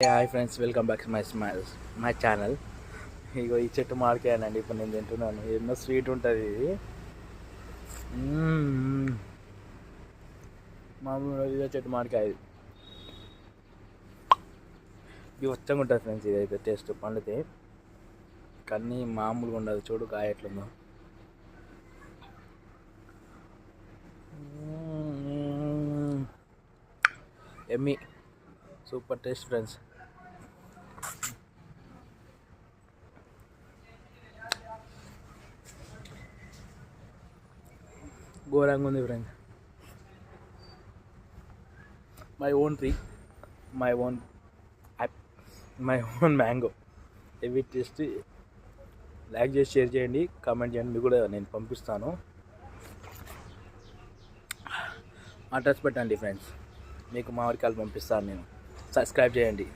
Hi friends, welcome back to my channel. ఇగో ఈ చెట్టు మామిడికాయనండి ఇప్పుడు నేను తింటున్నాను. ఎన్నో స్వీట్ ఉంటుంది ఇది. మామూలుగా ఇదే చెట్టు మామిడికాయ ఇది వచ్చంగా ఉంటుంది ఫ్రెండ్స్. ఇదైతే టేస్ట్ పండితే కానీ మామూలుగా ఉండదు. చూడు కాయ ఎట్లుందో. ఎమ్మి సూపర్ టేస్ట్ ఫ్రెండ్స్. ఘోరంగా ఉంది friends. My own tree, my own my own mango. ఇవి టేస్ట్. లైక్ చేసి షేర్ చేయండి, కామెంట్ చేయండి. మీకు కూడా నేను పంపిస్తాను. అడ్రస్ పెట్టండి ఫ్రెండ్స్, మీకు మామిడికాయలు పంపిస్తాను నేను. సబ్స్క్రైబ్ చేయండి.